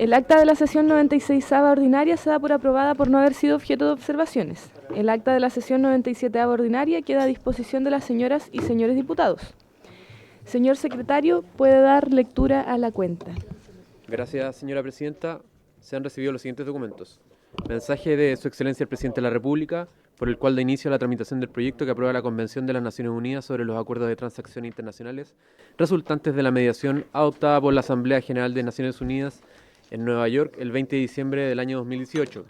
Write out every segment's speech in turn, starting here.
El acta de la sesión 96ª ordinaria se da por aprobada por no haber sido objeto de observaciones. El acta de la sesión 97ª ordinaria queda a disposición de las señoras y señores diputados. Señor secretario, puede dar lectura a la cuenta. Gracias, señora presidenta. Se han recibido los siguientes documentos. Mensaje de Su Excelencia el Presidente de la República, por el cual da inicio a la tramitación del proyecto que aprueba la Convención de las Naciones Unidas sobre los acuerdos de transacción internacionales resultantes de la mediación adoptada por la Asamblea General de Naciones Unidas en Nueva York el 20 de diciembre del año 2018.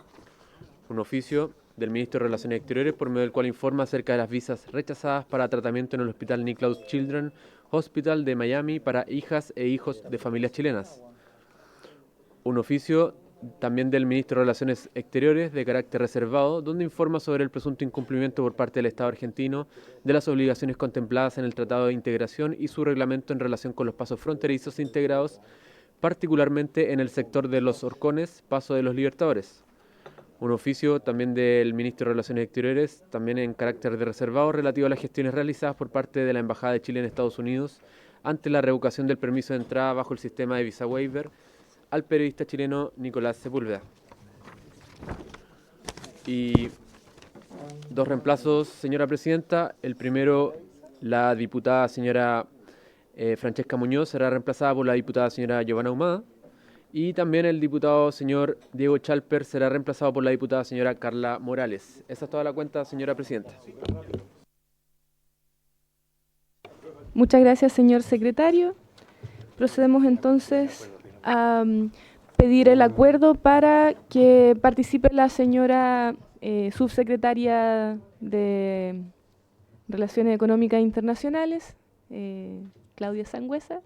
Un oficio del Ministro de Relaciones Exteriores por medio del cual informa acerca de las visas rechazadas para tratamiento en el Hospital Nicklaus Children's Hospital de Miami para hijas e hijos de familias chilenas. Un oficio también del Ministro de Relaciones Exteriores de carácter reservado, donde informa sobre el presunto incumplimiento por parte del Estado argentino de las obligaciones contempladas en el Tratado de Integración y su reglamento en relación con los pasos fronterizos integrados, particularmente en el sector de los Horcones, Paso de los Libertadores. Un oficio también del Ministro de Relaciones Exteriores, también en carácter de reservado, relativo a las gestiones realizadas por parte de la Embajada de Chile en Estados Unidos ante la revocación del permiso de entrada bajo el sistema de visa waiver al periodista chileno Nicolás Sepúlveda. Y dos reemplazos, señora presidenta. El primero, la diputada señora Francesca Muñoz será reemplazada por la diputada señora Giovanna Ahumada. Y también el diputado señor Diego Chalper será reemplazado por la diputada señora Carla Morales. Esa es toda la cuenta, señora presidenta. Muchas gracias, señor secretario. Procedemos entonces a pedir el acuerdo para que participe la señora subsecretaria de Relaciones Económicas Internacionales, Claudia Sangüesa.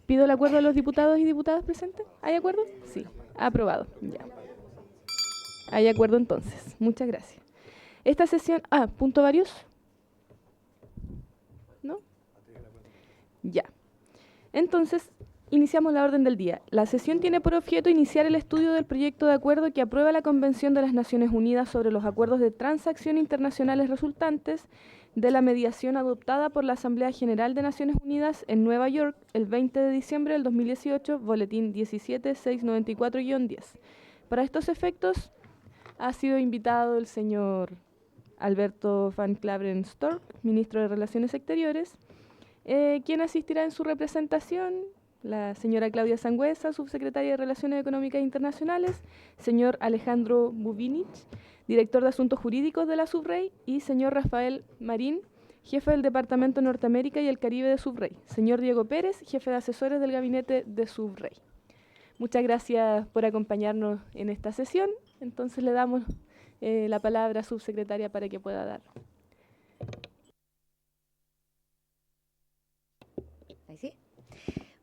Pido el acuerdo de los diputados y diputadas presentes. ¿Hay acuerdo? Sí, aprobado. Ya. Hay acuerdo entonces. Muchas gracias. Esta sesión... ¿punto varios? ¿No? Ya. Entonces, iniciamos la orden del día. La sesión tiene por objeto iniciar el estudio del proyecto de acuerdo que aprueba la Convención de las Naciones Unidas sobre los acuerdos de transacción internacionales resultantes de la mediación adoptada por la Asamblea General de Naciones Unidas en Nueva York el 20 de diciembre del 2018, boletín 17694-10. Para estos efectos, ha sido invitado el señor Alberto Van Claveren Stork, ministro de Relaciones Exteriores, quien asistirá en su representación, la señora Claudia Sangüesa, subsecretaria de Relaciones Económicas Internacionales, señor Alejandro Bubinich, director de Asuntos Jurídicos de la Subrey, y señor Rafael Marín, jefe del Departamento Norteamérica y el Caribe de Subrey, señor Diego Pérez, jefe de asesores del gabinete de Subrey. Muchas gracias por acompañarnos en esta sesión. Entonces le damos la palabra a subsecretaria para que pueda dar. Ahí sí.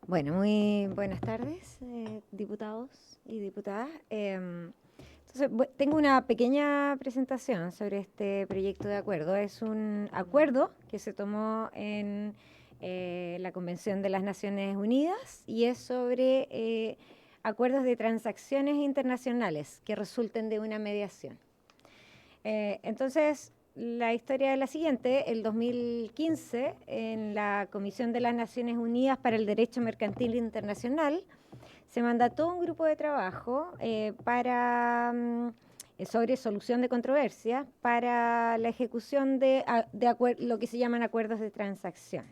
Bueno, muy buenas tardes, diputados y diputadas. Entonces, tengo una pequeña presentación sobre este proyecto de acuerdo. Es un acuerdo que se tomó en la Convención de las Naciones Unidas y es sobre acuerdos de transacciones internacionales que resulten de una mediación. Entonces, la historia es la siguiente. El 2015, en la Comisión de las Naciones Unidas para el Derecho Mercantil Internacional, se mandató un grupo de trabajo sobre solución de controversias para la ejecución de lo que se llaman acuerdos de transacción.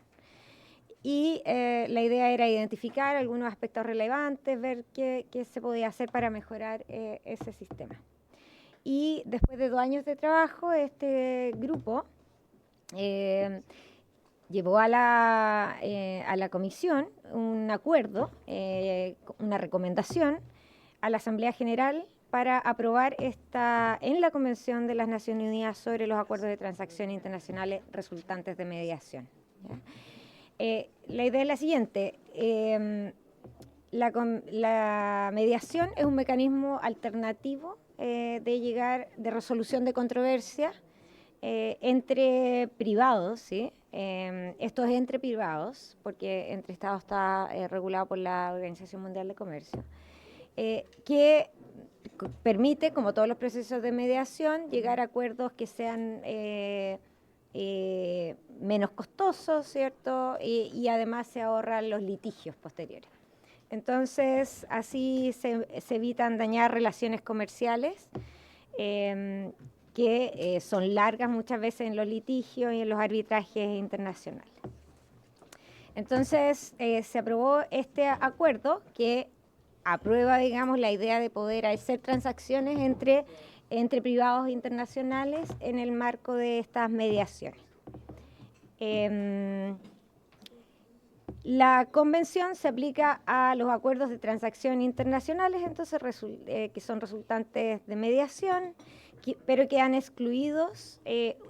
Y la idea era identificar algunos aspectos relevantes, ver qué se podía hacer para mejorar ese sistema. Y después de 2 años de trabajo, este grupo llevó a la comisión un acuerdo, una recomendación a la Asamblea General para aprobar en la Convención de las Naciones Unidas sobre los acuerdos de transacción internacionales resultantes de mediación. La idea es la siguiente. La mediación es un mecanismo alternativo de resolución de controversia entre privados, ¿sí? Esto es entre privados, porque entre Estados está regulado por la Organización Mundial de Comercio, que permite, como todos los procesos de mediación, llegar a acuerdos que sean menos costosos, ¿cierto? Y además se ahorran los litigios posteriores. Entonces, así se evitan dañar relaciones comerciales que son largas muchas veces en los litigios y en los arbitrajes internacionales. Entonces, se aprobó este acuerdo que aprueba, digamos, la idea de poder hacer transacciones entre privados internacionales en el marco de estas mediaciones. La convención se aplica a los acuerdos de transacción internacionales, entonces que son resultantes de mediación, pero quedan excluidos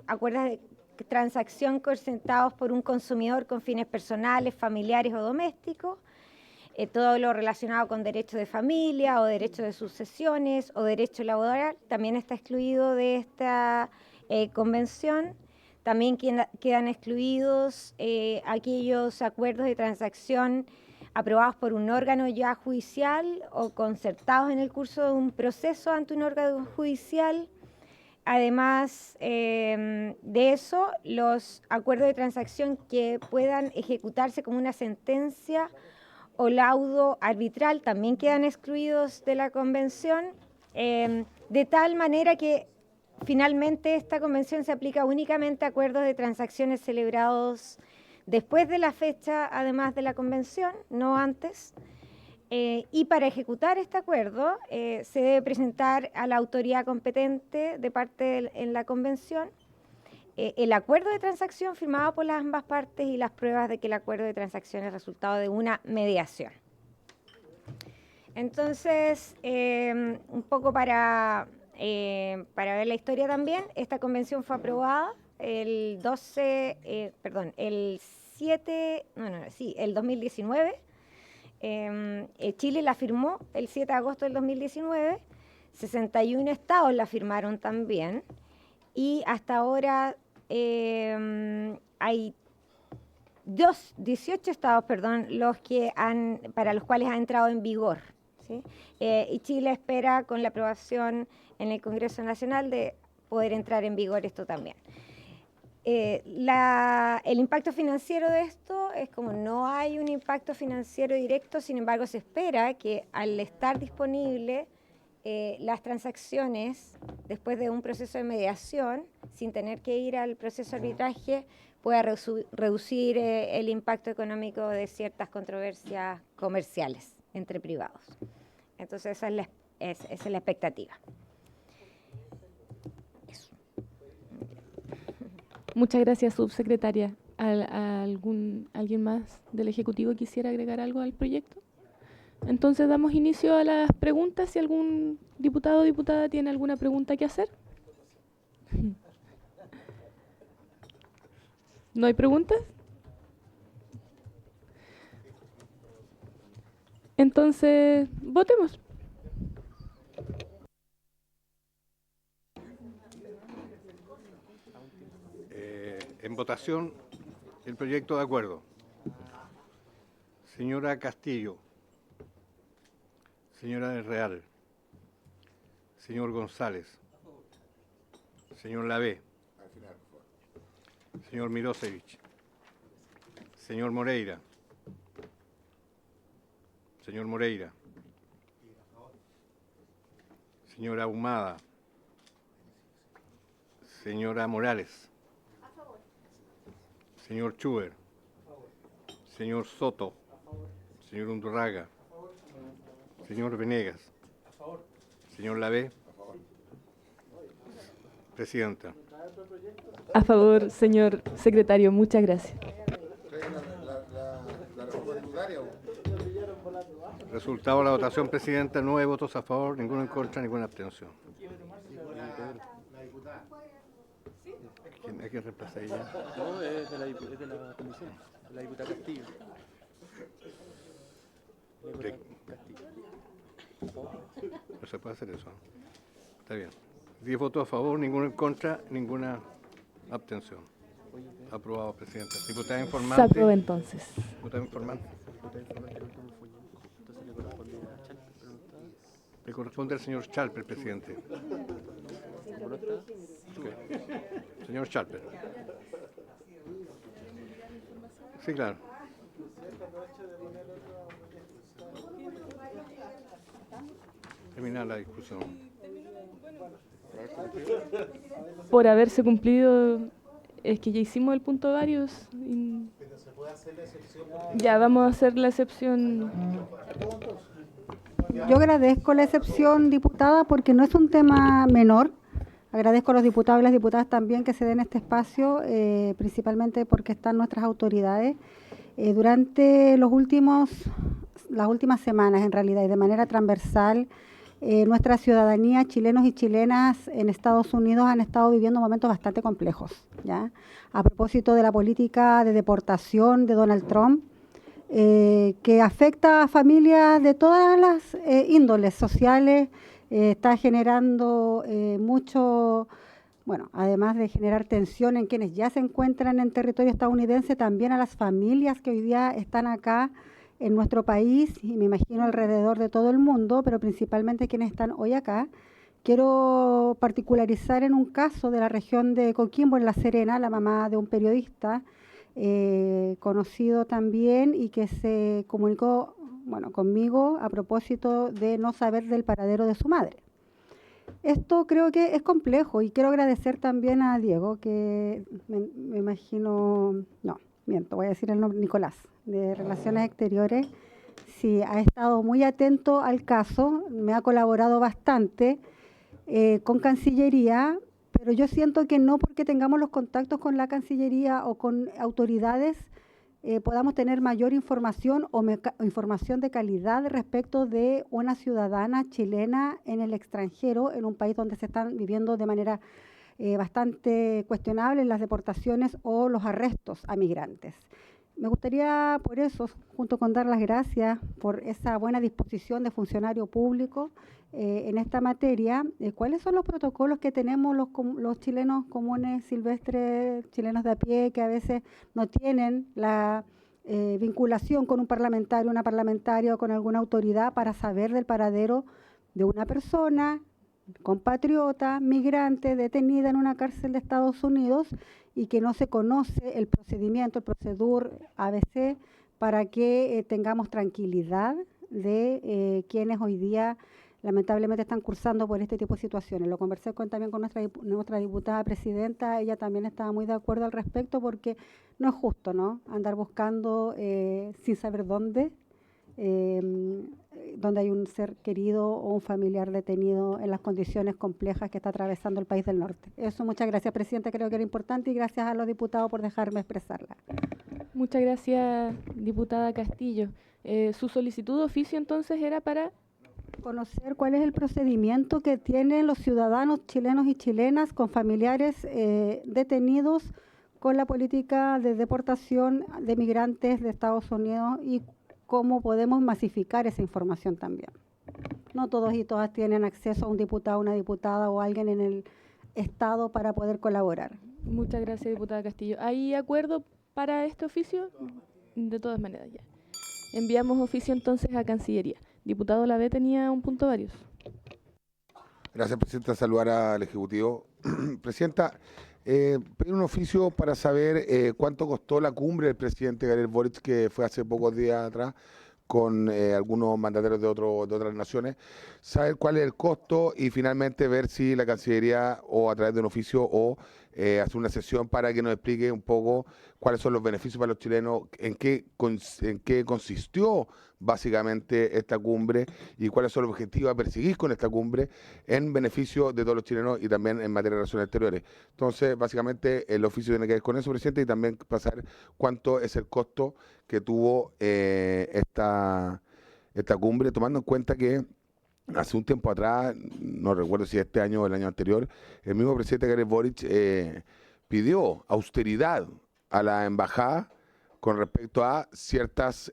acuerdos de transacción consentados por un consumidor con fines personales, familiares o domésticos, todo lo relacionado con derecho de familia o derecho de sucesiones o derecho laboral también está excluido de esta convención. También quedan excluidos aquellos acuerdos de transacción aprobados por un órgano ya judicial o concertados en el curso de un proceso ante un órgano judicial. Además de eso, los acuerdos de transacción que puedan ejecutarse como una sentencia o laudo arbitral también quedan excluidos de la convención, de tal manera que finalmente esta convención se aplica únicamente a acuerdos de transacciones celebrados después de la fecha, además de la convención, no antes. Y para ejecutar este acuerdo se debe presentar a la autoridad competente de parte en la convención el acuerdo de transacción firmado por las ambas partes y las pruebas de que el acuerdo de transacción es resultado de una mediación. Entonces, un poco para ver la historia también, esta convención fue aprobada el 2019. Chile la firmó el 7 de agosto del 2019, 61 estados la firmaron también, y hasta ahora hay 18 estados, para los cuales ha entrado en vigor, ¿sí? Y Chile espera con la aprobación en el Congreso Nacional de poder entrar en vigor esto también. El impacto financiero de esto es como no hay un impacto financiero directo, sin embargo se espera que al estar disponible las transacciones después de un proceso de mediación, sin tener que ir al proceso de arbitraje, pueda reducir el impacto económico de ciertas controversias comerciales entre privados. Entonces esa es la expectativa. Muchas gracias, subsecretaria. ¿Alguien más del Ejecutivo quisiera agregar algo al proyecto? Entonces damos inicio a las preguntas. Si algún diputado o diputada tiene alguna pregunta que hacer. ¿No hay preguntas? Entonces, votemos. En votación, el proyecto de acuerdo. Señora Castillo. Señora del Real. Señor González. Señor Lavé. Señor Mirosevich. Señor Moreira. Señor Moreira. Señora Ahumada. Señora Morales. Señor Chuber. Señor Soto. Señor Undurraga. Señor Venegas. Señor Lavé. Presidenta. A favor, señor secretario. Muchas gracias. Resultado de la votación, Presidenta. 9 votos a favor, ninguno en contra, ninguna abstención. ¿A quién reemplaza ella? No, es de la comisión, la diputada Castillo. No se puede hacer eso. Está bien. 10 votos a favor, ninguno en contra, ninguna abstención. Aprobado, Presidenta. Diputada informante. Se aprueba entonces. Diputada informante. Le corresponde al señor Chalper, presidente. Okay. Señor Chalper. Sí, claro. Terminar la discusión. Por haberse cumplido, es que ya hicimos el punto varios. Pero se puede hacer la excepción. Ya, vamos a hacer la excepción. Yo agradezco la excepción, diputada, porque no es un tema menor. Agradezco a los diputados y las diputadas también que se den este espacio, principalmente porque están nuestras autoridades. Durante las últimas semanas, en realidad, y de manera transversal, nuestra ciudadanía, chilenos y chilenas en Estados Unidos han estado viviendo momentos bastante complejos, ¿ya? A propósito de la política de deportación de Donald Trump, que afecta a familias de todas las índoles sociales, está generando mucho, bueno, además de generar tensión en quienes ya se encuentran en territorio estadounidense, también a las familias que hoy día están acá en nuestro país, y me imagino alrededor de todo el mundo, pero principalmente quienes están hoy acá. Quiero particularizar en un caso de la región de Coquimbo, en La Serena, la mamá de un periodista conocido también y que se comunicó, bueno, conmigo a propósito de no saber del paradero de su madre. Esto creo que es complejo y quiero agradecer también a Diego, que me imagino, no, miento, voy a decir el nombre, Nicolás, de Relaciones Exteriores. Sí, ha estado muy atento al caso, me ha colaborado bastante con Cancillería, pero yo siento que no porque tengamos los contactos con la Cancillería o con autoridades podamos tener mayor información o información de calidad respecto de una ciudadana chilena en el extranjero, en un país donde se están viviendo de manera bastante cuestionable las deportaciones o los arrestos a migrantes. Me gustaría, por eso, junto con dar las gracias por esa buena disposición de funcionario público en esta materia, ¿cuáles son los protocolos que tenemos los chilenos comunes, silvestres, chilenos de a pie, que a veces no tienen la vinculación con un parlamentario, una parlamentaria o con alguna autoridad para saber del paradero de una persona, compatriota, migrante, detenida en una cárcel de Estados Unidos y que no se conoce el procedimiento, el procedure ABC, para que tengamos tranquilidad de quienes hoy día lamentablemente están cursando por este tipo de situaciones? Lo conversé también con nuestra diputada presidenta, ella también estaba muy de acuerdo al respecto, porque no es justo, ¿no?, andar buscando sin saber dónde hay un ser querido o un familiar detenido en las condiciones complejas que está atravesando el país del norte. Eso, muchas gracias, presidenta, creo que era importante, y gracias a los diputados por dejarme expresarla. Muchas gracias, diputada Castillo. Su solicitud de oficio entonces era para conocer cuál es el procedimiento que tienen los ciudadanos chilenos y chilenas con familiares detenidos con la política de deportación de migrantes de Estados Unidos y cómo podemos masificar esa información también. No todos y todas tienen acceso a un diputado, una diputada o alguien en el Estado para poder colaborar. Muchas gracias, diputada Castillo. ¿Hay acuerdo para este oficio? De todas maneras, ya. Enviamos oficio entonces a Cancillería. Diputado Lavé tenía un punto varios. Gracias, presidenta. Saludar al Ejecutivo. Presidenta, pedir un oficio para saber cuánto costó la cumbre del presidente Gabriel Boric, que fue hace pocos días atrás, con algunos mandatarios de otras naciones, saber cuál es el costo y finalmente ver si la Cancillería, o a través de un oficio, o hacer una sesión para que nos explique un poco cuáles son los beneficios para los chilenos, en qué consistió básicamente esta cumbre y cuáles son los objetivos a perseguir con esta cumbre en beneficio de todos los chilenos y también en materia de relaciones exteriores. Entonces, básicamente, el oficio tiene que ver con eso, presidente, y también pasar cuánto es el costo que tuvo esta cumbre, tomando en cuenta que hace un tiempo atrás, no recuerdo si este año o el año anterior, el mismo presidente Gabriel Boric pidió austeridad a la embajada con respecto a ciertos,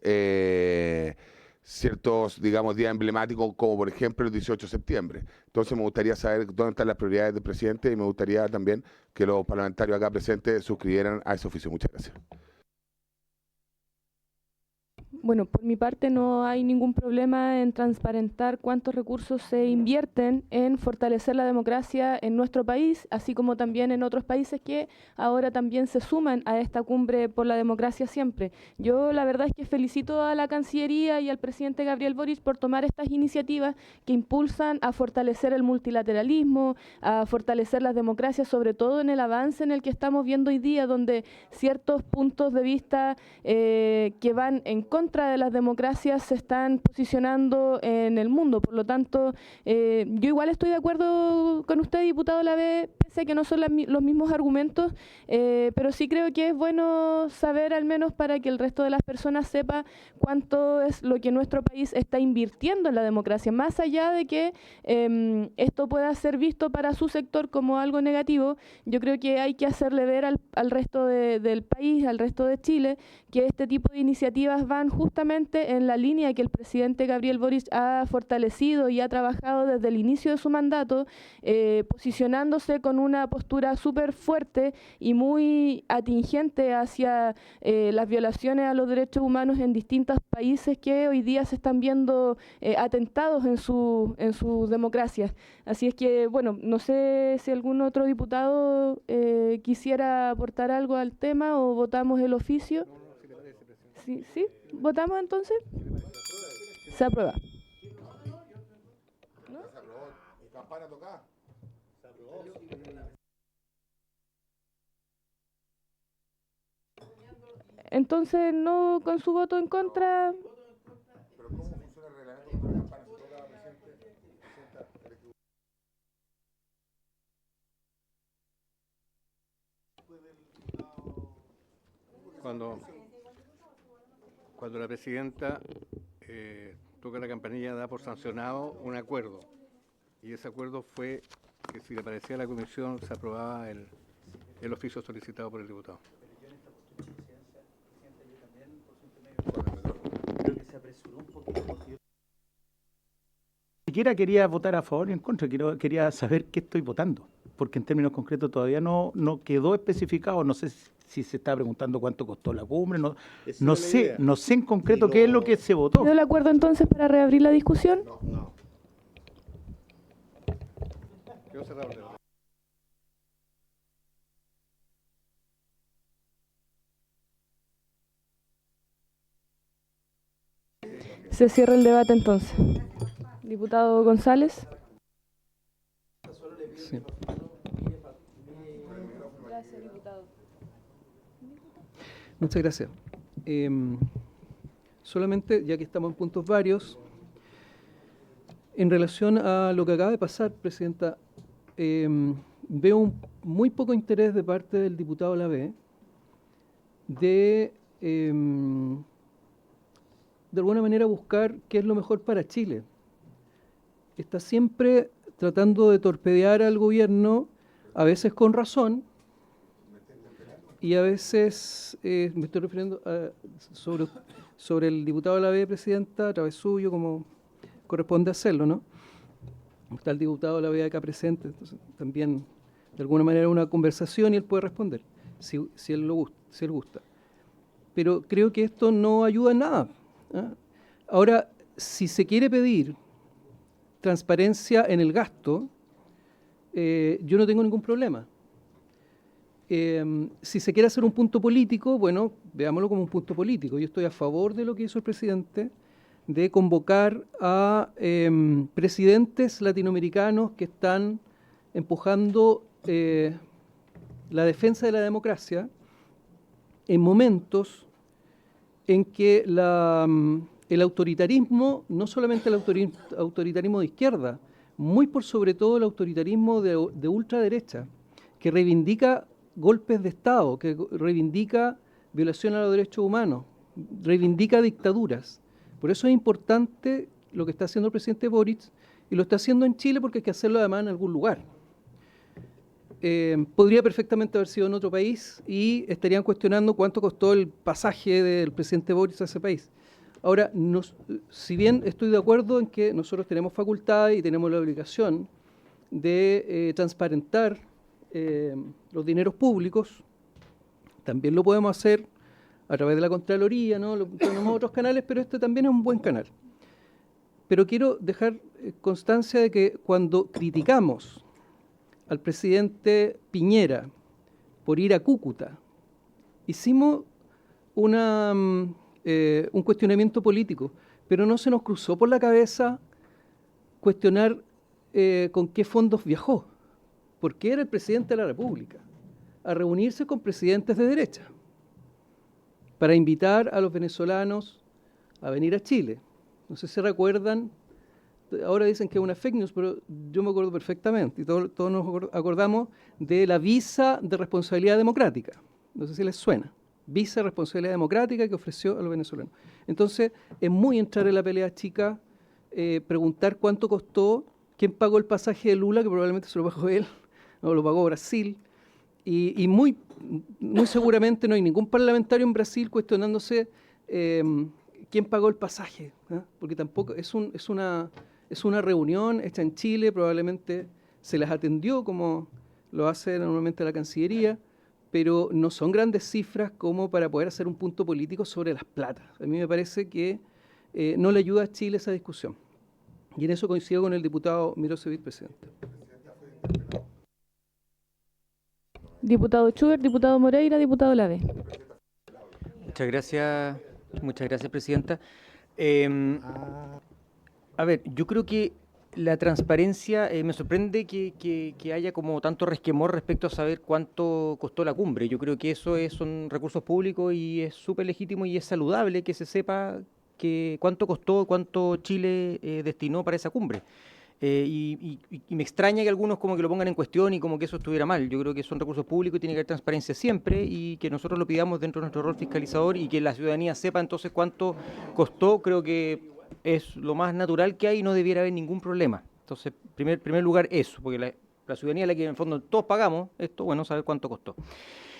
digamos, días emblemáticos, como por ejemplo el 18 de septiembre. Entonces me gustaría saber dónde están las prioridades del presidente y me gustaría también que los parlamentarios acá presentes suscribieran a ese oficio. Muchas gracias. Bueno, por mi parte no hay ningún problema en transparentar cuántos recursos se invierten en fortalecer la democracia en nuestro país, así como también en otros países que ahora también se suman a esta cumbre por la democracia siempre. Yo la verdad es que felicito a la Cancillería y al presidente Gabriel Boric por tomar estas iniciativas que impulsan a fortalecer el multilateralismo, a fortalecer las democracias, sobre todo en el avance en el que estamos viendo hoy día, donde ciertos puntos de vista que van en contra de las democracias se están posicionando en el mundo. Por lo tanto, yo igual estoy de acuerdo con usted, diputado Lavé, pese a que no son los mismos argumentos, pero sí creo que es bueno saber, al menos para que el resto de las personas sepa cuánto es lo que nuestro país está invirtiendo en la democracia, más allá de que esto pueda ser visto para su sector como algo negativo. Yo creo que hay que hacerle ver al resto del país, al resto de Chile, que este tipo de iniciativas van justamente en la línea que el presidente Gabriel Boric ha fortalecido y ha trabajado desde el inicio de su mandato, posicionándose con una postura súper fuerte y muy atingente hacia las violaciones a los derechos humanos en distintos países que hoy día se están viendo atentados en sus democracias. Así es que, bueno, no sé si algún otro diputado quisiera aportar algo al tema o votamos el oficio. ¿Sí? ¿Sí? ¿Votamos entonces? Se aprueba. ¿No? Entonces, no con su voto en contra. Cuando la presidenta toca la campanilla, da por sancionado un acuerdo. Y ese acuerdo fue que si le parecía a la comisión se aprobaba el oficio solicitado por el diputado. Creo que se apresuró un poquito porque yo ni siquiera quería votar a favor ni en contra, quería saber qué estoy votando, porque en términos concretos todavía no quedó especificado. No sé si se está preguntando cuánto costó la cumbre, no sé en concreto qué es lo que se votó. ¿Quedó el acuerdo entonces para reabrir la discusión? No. Quedó cerrado el debate. Se cierra el debate entonces. Diputado González. Sí. Gracias, diputado. Muchas gracias. Solamente, ya que estamos en puntos varios, en relación a lo que acaba de pasar, Presidenta, veo muy poco interés de parte del diputado Lavé de alguna manera buscar qué es lo mejor para Chile. Está siempre tratando de torpedear al gobierno, a veces con razón, y a veces, me estoy refiriendo sobre el diputado Lavé, Presidenta, a través suyo, como corresponde hacerlo, ¿no? Está el diputado Lavé acá presente, entonces también de alguna manera una conversación y él puede responder, si él gusta. Pero creo que esto no ayuda en nada. Ahora, si se quiere pedir transparencia en el gasto, yo no tengo ningún problema. Si se quiere hacer un punto político, bueno, veámoslo como un punto político. Yo estoy a favor de lo que hizo el presidente, de convocar a presidentes latinoamericanos que están empujando la defensa de la democracia en momentos en que el autoritarismo, no solamente el autoritarismo de izquierda, muy por sobre todo el autoritarismo de ultraderecha, que reivindica golpes de Estado, que reivindica violación a los derechos humanos, reivindica dictaduras. Por eso es importante lo que está haciendo el presidente Boric, y lo está haciendo en Chile porque hay que hacerlo además en algún lugar. Podría perfectamente haber sido en otro país y estarían cuestionando cuánto costó el pasaje del presidente Boric a ese país. Ahora, si bien estoy de acuerdo en que nosotros tenemos facultades y tenemos la obligación de transparentar los dineros públicos, también lo podemos hacer a través de la Contraloría, ¿no? Tenemos otros canales, pero este también es un buen canal. Pero quiero dejar constancia de que cuando criticamos al presidente Piñera por ir a Cúcuta, hicimos un cuestionamiento político, pero no se nos cruzó por la cabeza cuestionar con qué fondos viajó, porque era el presidente de la República, a reunirse con presidentes de derecha, para invitar a los venezolanos a venir a Chile. No sé si recuerdan, ahora dicen que es una fake news, pero yo me acuerdo perfectamente, y todos nos acordamos de la visa de responsabilidad democrática. No sé si les suena. Visa de responsabilidad democrática que ofreció a los venezolanos. Entonces, es muy entrar en la pelea chica, preguntar cuánto costó, quién pagó el pasaje de Lula, que probablemente se lo pagó él, no lo pagó Brasil, y muy seguramente no hay ningún parlamentario en Brasil cuestionándose quién pagó el pasaje, ¿eh? Porque tampoco es una reunión hecha en Chile, probablemente se les atendió como lo hace normalmente la Cancillería, pero no son grandes cifras como para poder hacer un punto político sobre las platas. A mí me parece que no le ayuda a Chile esa discusión. Y en eso coincido con el diputado Mirosevic, presidente. Diputado Schubert, diputado Moreira, diputado Lave. Muchas gracias, presidenta. A ver, yo creo que la transparencia, me sorprende que haya como tanto resquemor respecto a saber cuánto costó la cumbre. Yo creo que eso son recursos públicos y es súper legítimo y es saludable que se sepa cuánto costó, cuánto Chile destinó para esa cumbre. Y me extraña que algunos como que lo pongan en cuestión y como que eso estuviera mal. Yo creo que son recursos públicos y tiene que haber transparencia siempre y que nosotros lo pidamos dentro de nuestro rol fiscalizador y que la ciudadanía sepa entonces cuánto costó. Creo que es lo más natural que hay y no debiera haber ningún problema. Entonces, primer lugar eso, porque la ciudadanía, la que en el fondo todos pagamos esto, bueno, saber cuánto costó.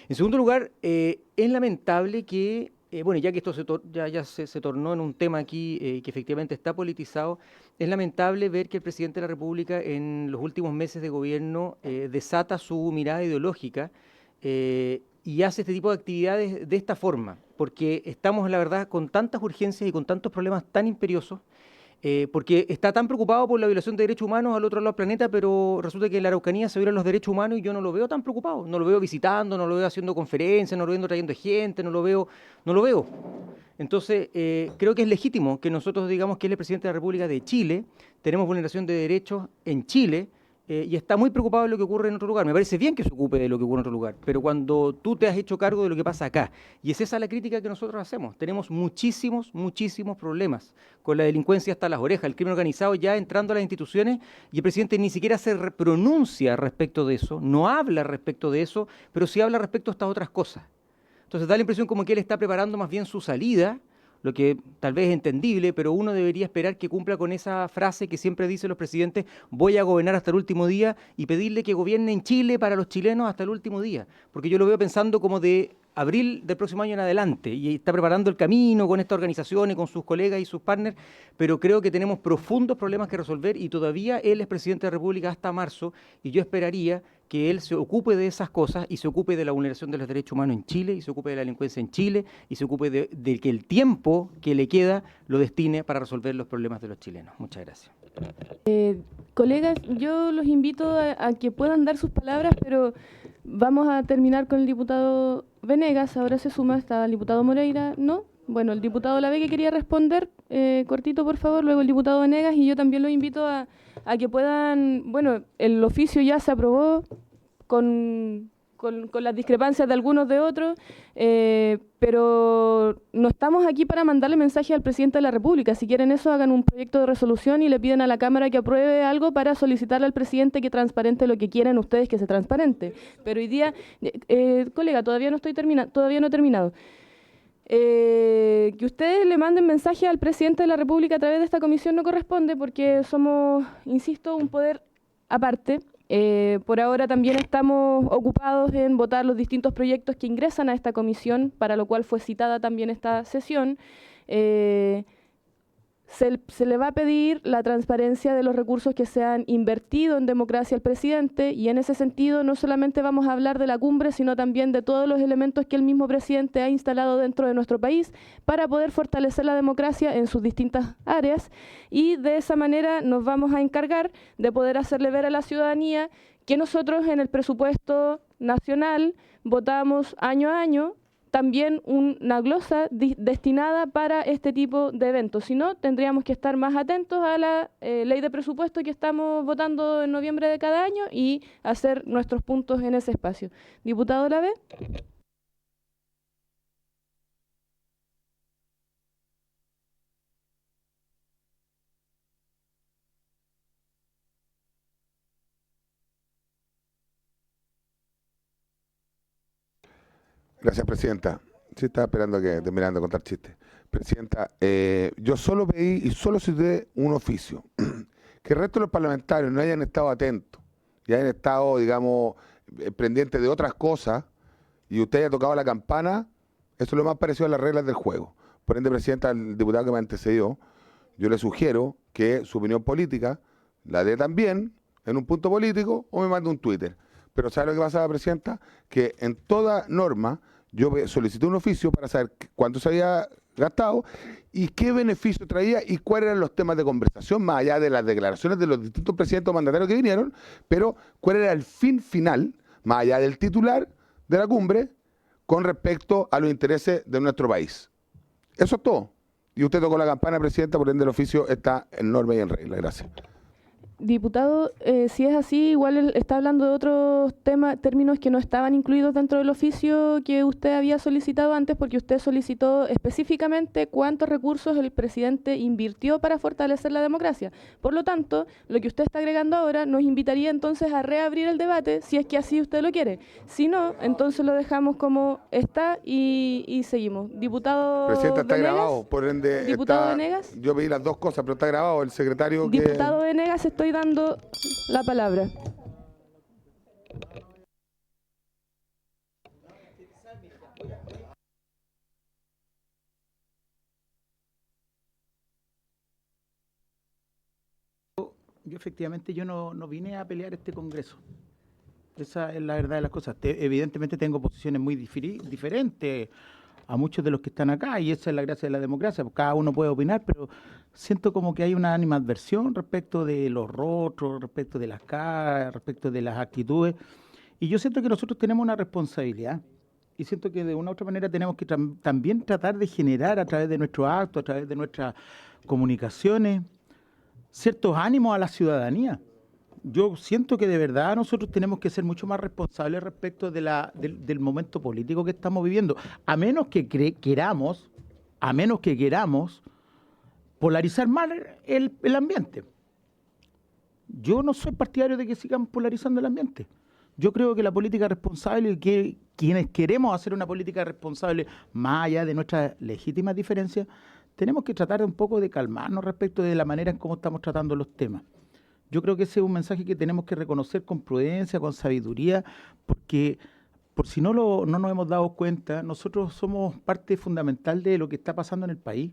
En segundo lugar, es lamentable que bueno, ya que esto se tornó en un tema aquí que efectivamente está politizado, es lamentable ver que el presidente de la República en los últimos meses de gobierno desata su mirada ideológica y hace este tipo de actividades de esta forma, porque estamos, la verdad, con tantas urgencias y con tantos problemas tan imperiosos, porque está tan preocupado por la violación de derechos humanos al otro lado del planeta, pero resulta que en la Araucanía se violan los derechos humanos y yo no lo veo tan preocupado. No lo veo visitando, no lo veo haciendo conferencias, no lo veo trayendo gente, no lo veo. Entonces, creo que es legítimo que nosotros digamos que él es el presidente de la República de Chile, tenemos vulneración de derechos en Chile, y está muy preocupado de lo que ocurre en otro lugar. Me parece bien que se ocupe de lo que ocurre en otro lugar, pero cuando tú te has hecho cargo de lo que pasa acá, y es esa la crítica que nosotros hacemos, tenemos muchísimos problemas con la delincuencia hasta las orejas, el crimen organizado ya entrando a las instituciones, y el presidente ni siquiera se pronuncia respecto de eso, no habla respecto de eso, pero sí habla respecto a estas otras cosas. Entonces da la impresión como que él está preparando más bien su salida, lo que tal vez es entendible, pero uno debería esperar que cumpla con esa frase que siempre dicen los presidentes: voy a gobernar hasta el último día, y pedirle que gobierne en Chile para los chilenos hasta el último día, porque yo lo veo pensando como de abril del próximo año en adelante, y está preparando el camino con esta organización y con sus colegas y sus partners, pero creo que tenemos profundos problemas que resolver y todavía él es presidente de la República hasta marzo, y yo esperaría que él se ocupe de esas cosas y se ocupe de la vulneración de los derechos humanos en Chile, y se ocupe de la delincuencia en Chile, y se ocupe de que el tiempo que le queda lo destine para resolver los problemas de los chilenos. Muchas gracias. Colegas, yo los invito a que puedan dar sus palabras, pero vamos a terminar con el diputado Venegas. Ahora se suma hasta el diputado Moreira. ¿No? Bueno, el diputado Lave que quería responder, cortito por favor, luego el diputado Venegas, y yo también los invito a que puedan, bueno, el oficio ya se aprobó con las discrepancias de algunos de otros, pero no estamos aquí para mandarle mensaje al presidente de la República. Si quieren eso, hagan un proyecto de resolución y le piden a la Cámara que apruebe algo para solicitarle al presidente que transparente lo que quieren ustedes que se transparente. Pero hoy día, colega, todavía no he terminado. Que ustedes le manden mensaje al presidente de la República a través de esta comisión no corresponde, porque somos, insisto, un poder aparte. Por ahora también estamos ocupados en votar los distintos proyectos que ingresan a esta comisión, para lo cual fue citada también esta sesión. Se le va a pedir la transparencia de los recursos que se han invertido en democracia al presidente, y en ese sentido no solamente vamos a hablar de la cumbre, sino también de todos los elementos que el mismo presidente ha instalado dentro de nuestro país para poder fortalecer la democracia en sus distintas áreas, y de esa manera nos vamos a encargar de poder hacerle ver a la ciudadanía que nosotros en el presupuesto nacional votamos año a año también una glosa destinada para este tipo de eventos. Si no, tendríamos que estar más atentos a la ley de presupuesto que estamos votando en noviembre de cada año y hacer nuestros puntos en ese espacio. Diputado Lave. Gracias, Presidenta. Sí, estaba esperando que terminaran de contar chistes. Presidenta, yo solo pedí y solo cité un oficio. Que el resto de los parlamentarios no hayan estado atentos y hayan estado, digamos, pendientes de otras cosas y usted haya tocado la campana, eso es lo más parecido a las reglas del juego. Por ende, Presidenta, al diputado que me antecedió, yo le sugiero que su opinión política la dé también en un punto político o me mande un Twitter. Pero ¿sabe lo que pasa, Presidenta? Que en toda norma yo solicité un oficio para saber cuánto se había gastado y qué beneficio traía y cuáles eran los temas de conversación, más allá de las declaraciones de los distintos presidentes o mandatarios que vinieron, pero cuál era el fin final, más allá del titular de la cumbre, con respecto a los intereses de nuestro país. Eso es todo. Y usted tocó la campana, Presidenta, por ende el oficio está en norma y en regla. Gracias. Diputado, si es así, igual él está hablando de otros términos que no estaban incluidos dentro del oficio que usted había solicitado antes, porque usted solicitó específicamente cuántos recursos el presidente invirtió para fortalecer la democracia. Por lo tanto, lo que usted está agregando ahora nos invitaría entonces a reabrir el debate, si es que así usted lo quiere. Si no, entonces lo dejamos como está y seguimos. Diputado Presidenta, está Venegas, grabado, por ende. Diputado Venegas. Yo pedí las dos cosas, pero está grabado. El secretario Diputado Venegas, estoy dando la palabra. Yo efectivamente no vine a pelear este Congreso. Esa es la verdad de las cosas. Evidentemente tengo posiciones muy diferentes a muchos de los que están acá, y esa es la gracia de la democracia. Cada uno puede opinar, pero siento como que hay una animadversión respecto de los rostros, respecto de las caras, respecto de las actitudes, y yo siento que nosotros tenemos una responsabilidad, y siento que de una u otra manera tenemos que también tratar de generar a través de nuestros actos, a través de nuestras comunicaciones, ciertos ánimos a la ciudadanía. Yo siento que de verdad nosotros tenemos que ser mucho más responsables respecto del momento político que estamos viviendo, a menos que queramos polarizar más el ambiente. Yo no soy partidario de que sigamos polarizando el ambiente. Yo creo que la política responsable, y que quienes queremos hacer una política responsable más allá de nuestras legítimas diferencias, tenemos que tratar un poco de calmarnos respecto de la manera en cómo estamos tratando los temas. Yo creo que ese es un mensaje que tenemos que reconocer con prudencia, con sabiduría, porque por si no nos hemos dado cuenta, nosotros somos parte fundamental de lo que está pasando en el país.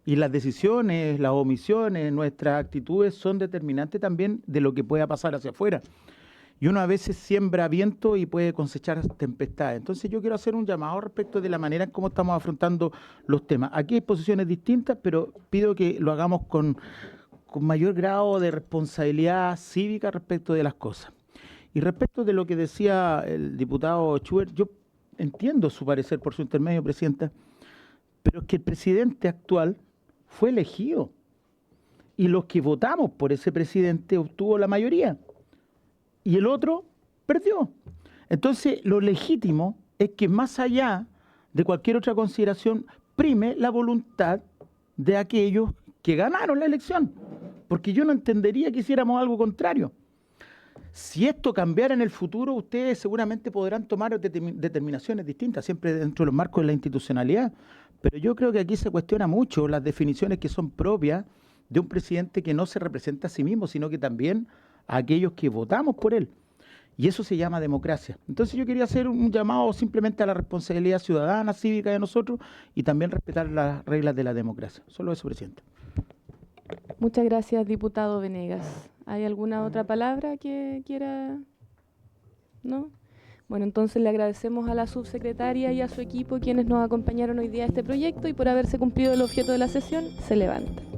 Y las decisiones, las omisiones, nuestras actitudes son determinantes también de lo que pueda pasar hacia afuera. Y uno a veces siembra viento y puede cosechar tempestades. Entonces yo quiero hacer un llamado respecto de la manera en cómo estamos afrontando los temas. Aquí hay posiciones distintas, pero pido que lo hagamos con mayor grado de responsabilidad cívica respecto de las cosas. Y respecto de lo que decía el diputado Schubert, yo entiendo su parecer por su intermedio, Presidenta, pero es que el presidente actual fue elegido y los que votamos por ese presidente obtuvo la mayoría y el otro perdió. Entonces, lo legítimo es que más allá de cualquier otra consideración prime la voluntad de aquellos que ganaron la elección, porque yo no entendería que hiciéramos algo contrario. Si esto cambiara en el futuro, ustedes seguramente podrán tomar determinaciones distintas, siempre dentro de los marcos de la institucionalidad, pero yo creo que aquí se cuestiona mucho las definiciones que son propias de un presidente que no se representa a sí mismo, sino que también a aquellos que votamos por él. Y eso se llama democracia. Entonces yo quería hacer un llamado simplemente a la responsabilidad ciudadana, cívica de nosotros, y también respetar las reglas de la democracia. Solo eso, Presidente. Muchas gracias, diputado Venegas. ¿Hay alguna otra palabra que quiera? ¿No? Bueno, entonces le agradecemos a la subsecretaria y a su equipo quienes nos acompañaron hoy día a este proyecto y por haberse cumplido el objeto de la sesión, se levanta.